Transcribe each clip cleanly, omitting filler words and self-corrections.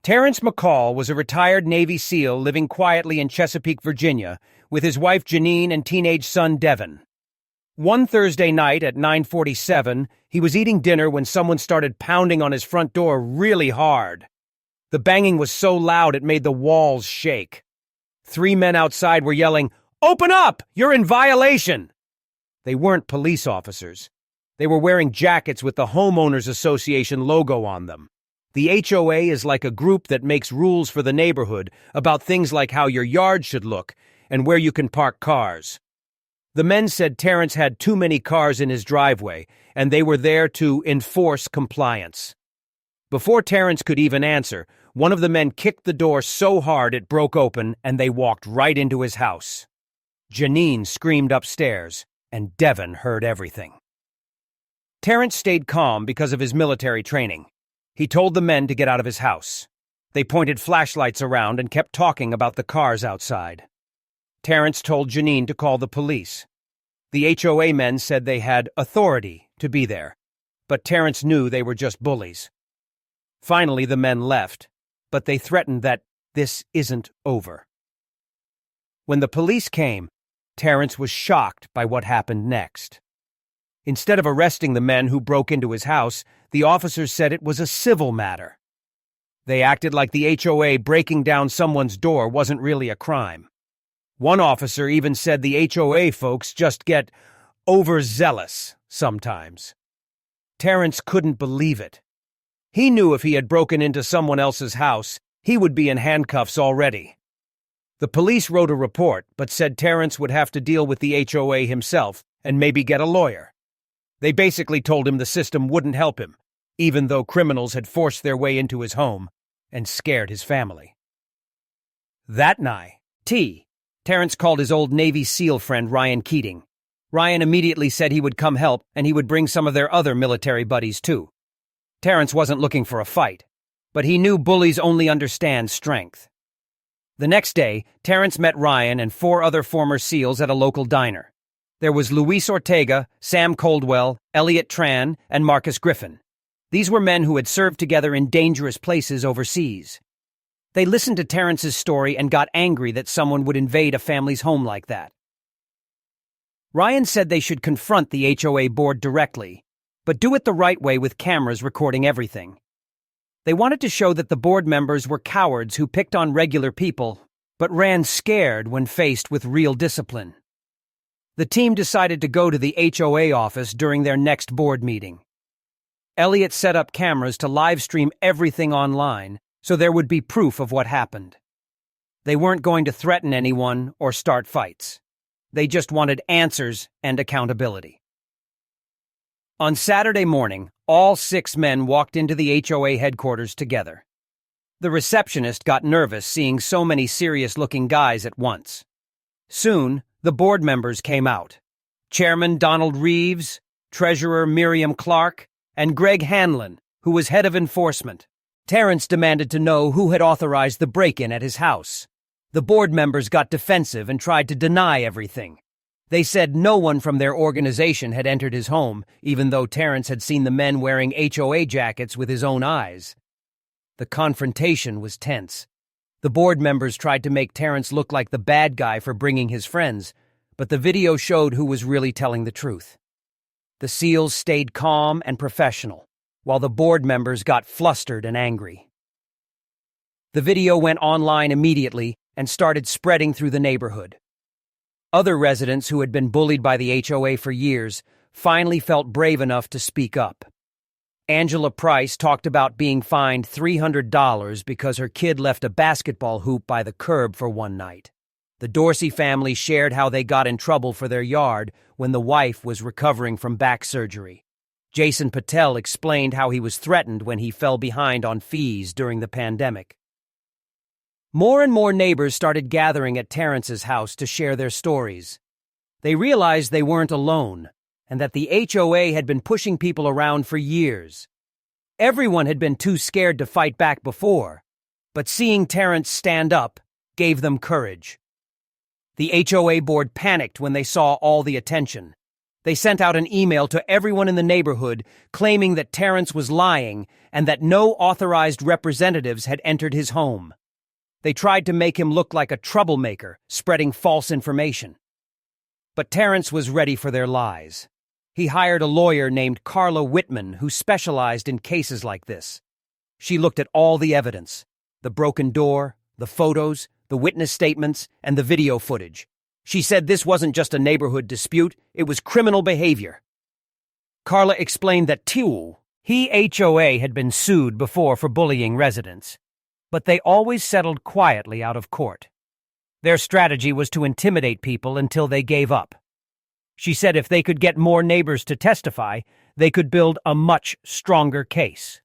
Terrence McCall was a retired Navy SEAL living quietly in Chesapeake, Virginia, with his wife Janine and teenage son Devin. One Thursday night at 9:47, he was eating dinner when someone started pounding on his front door really hard. The banging was so loud it made the walls shake. 3 men outside were yelling, "Open up! You're in violation!" They weren't police officers. They were wearing jackets with the Homeowners Association logo on them. The HOA is like a group that makes rules for the neighborhood about things like how your yard should look and where you can park cars. The men said Terrence had too many cars in his driveway, and they were there to enforce compliance. Before Terrence could even answer, one of the men kicked the door so hard it broke open and they walked right into his house. Janine screamed upstairs, and Devin heard everything. Terrence stayed calm because of his military training. He told the men to get out of his house. They pointed flashlights around and kept talking about the cars outside. Terrence told Janine to call the police. The HOA men said they had authority to be there, but Terrence knew they were just bullies. Finally, the men left, but they threatened that this isn't over. When the police came, Terrence was shocked by what happened next. Instead of arresting the men who broke into his house, the officers said it was a civil matter. They acted like the HOA breaking down someone's door wasn't really a crime. One officer even said the HOA folks just get overzealous sometimes. Terrence couldn't believe it. He knew if he had broken into someone else's house, he would be in handcuffs already. The police wrote a report, but said Terrence would have to deal with the HOA himself and maybe get a lawyer. They basically told him the system wouldn't help him, even though criminals had forced their way into his home and scared his family. That night, Terrence called his old Navy SEAL friend Ryan Keating. Ryan immediately said he would come help and he would bring some of their other military buddies too. Terrence wasn't looking for a fight, but he knew bullies only understand strength. The next day, Terrence met Ryan and 4 other former SEALs at a local diner. There was Luis Ortega, Sam Coldwell, Elliot Tran, and Marcus Griffin. These were men who had served together in dangerous places overseas. They listened to Terrence's story and got angry that someone would invade a family's home like that. Ryan said they should confront the HOA board directly, but do it the right way with cameras recording everything. They wanted to show that the board members were cowards who picked on regular people, but ran scared when faced with real discipline. The team decided to go to the HOA office during their next board meeting. Elliot set up cameras to live stream everything online, so there would be proof of what happened. They weren't going to threaten anyone or start fights. They just wanted answers and accountability. On Saturday morning, all 6 men walked into the HOA headquarters together. The receptionist got nervous seeing so many serious-looking guys at once. Soon, the board members came out. Chairman Donald Reeves, Treasurer Miriam Clark, and Greg Hanlon, who was head of enforcement. Terrence demanded to know who had authorized the break-in at his house. The board members got defensive and tried to deny everything. They said no one from their organization had entered his home, even though Terrence had seen the men wearing HOA jackets with his own eyes. The confrontation was tense. The board members tried to make Terrence look like the bad guy for bringing his friends, but the video showed who was really telling the truth. The SEALs stayed calm and professional, while the board members got flustered and angry. The video went online immediately and started spreading through the neighborhood. Other residents who had been bullied by the HOA for years finally felt brave enough to speak up. Angela Price talked about being fined $300 because her kid left a basketball hoop by the curb for one night. The Dorsey family shared how they got in trouble for their yard when the wife was recovering from back surgery. Jason Patel explained how he was threatened when he fell behind on fees during the pandemic. More and more neighbors started gathering at Terrence's house to share their stories. They realized they weren't alone, and that the HOA had been pushing people around for years. Everyone had been too scared to fight back before, but seeing Terrence stand up gave them courage. The HOA board panicked when they saw all the attention. They sent out an email to everyone in the neighborhood claiming that Terrence was lying and that no authorized representatives had entered his home. They tried to make him look like a troublemaker, spreading false information. But Terrence was ready for their lies. He hired a lawyer named Carla Whitman who specialized in cases like this. She looked at all the evidence: the broken door, the photos, the witness statements, and the video footage. She said this wasn't just a neighborhood dispute, it was criminal behavior. Carla explained that HOA had been sued before for bullying residents, but they always settled quietly out of court. Their strategy was to intimidate people until they gave up. She said if they could get more neighbors to testify, they could build a much stronger case.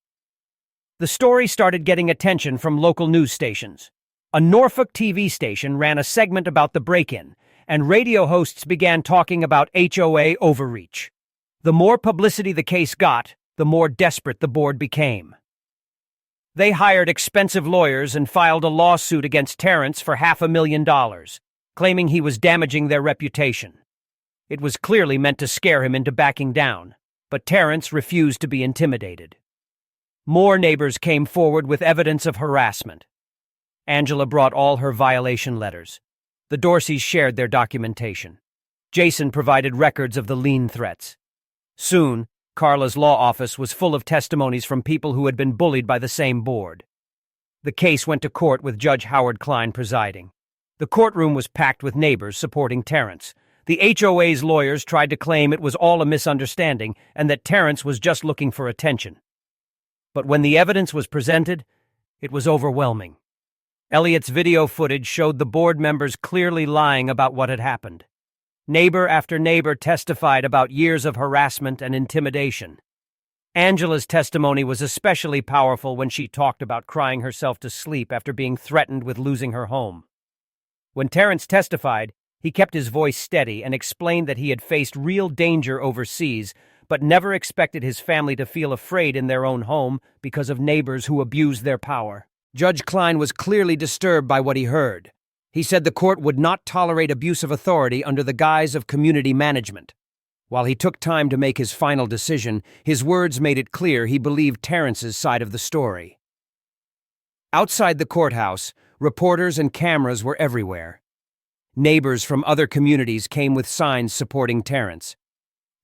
The story started getting attention from local news stations. A Norfolk TV station ran a segment about the break-in, and radio hosts began talking about HOA overreach. The more publicity the case got, the more desperate the board became. They hired expensive lawyers and filed a lawsuit against Terrence for $500,000, claiming he was damaging their reputation. It was clearly meant to scare him into backing down, but Terrence refused to be intimidated. More neighbors came forward with evidence of harassment. Angela brought all her violation letters. The Dorseys shared their documentation. Jason provided records of the lien threats. Soon, Carla's law office was full of testimonies from people who had been bullied by the same board. The case went to court with Judge Howard Klein presiding. The courtroom was packed with neighbors supporting Terrence. The HOA's lawyers tried to claim it was all a misunderstanding and that Terrence was just looking for attention. But when the evidence was presented, it was overwhelming. Elliott's video footage showed the board members clearly lying about what had happened. Neighbor after neighbor testified about years of harassment and intimidation. Angela's testimony was especially powerful when she talked about crying herself to sleep after being threatened with losing her home. When Terrence testified, he kept his voice steady and explained that he had faced real danger overseas, but never expected his family to feel afraid in their own home because of neighbors who abused their power. Judge Klein was clearly disturbed by what he heard. He said the court would not tolerate abuse of authority under the guise of community management. While he took time to make his final decision, his words made it clear he believed Terrence's side of the story. Outside the courthouse, reporters and cameras were everywhere. Neighbors from other communities came with signs supporting Terrence.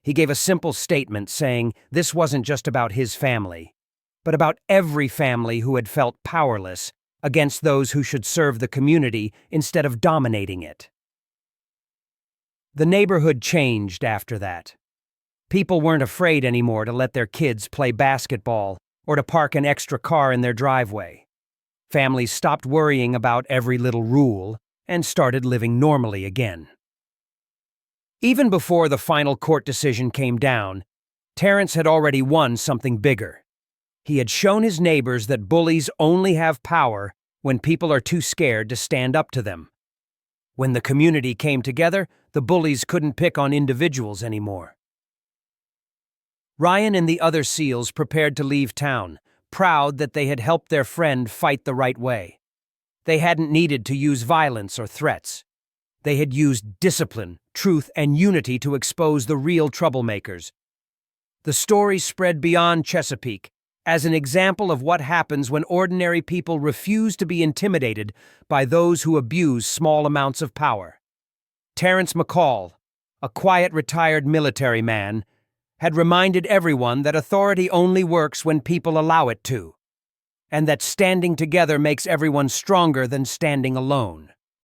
He gave a simple statement saying this wasn't just about his family, but about every family who had felt powerless against those who should serve the community instead of dominating it. The neighborhood changed after that. People weren't afraid anymore to let their kids play basketball or to park an extra car in their driveway. Families stopped worrying about every little rule and started living normally again. Even before the final court decision came down, Terrence had already won something bigger. He had shown his neighbors that bullies only have power when people are too scared to stand up to them. When the community came together, the bullies couldn't pick on individuals anymore. Ryan and the other SEALs prepared to leave town, proud that they had helped their friend fight the right way. They hadn't needed to use violence or threats. They had used discipline, truth, and unity to expose the real troublemakers. The story spread beyond Chesapeake as an example of what happens when ordinary people refuse to be intimidated by those who abuse small amounts of power. Terrence McCall, a quiet retired military man, had reminded everyone that authority only works when people allow it to, and that standing together makes everyone stronger than standing alone.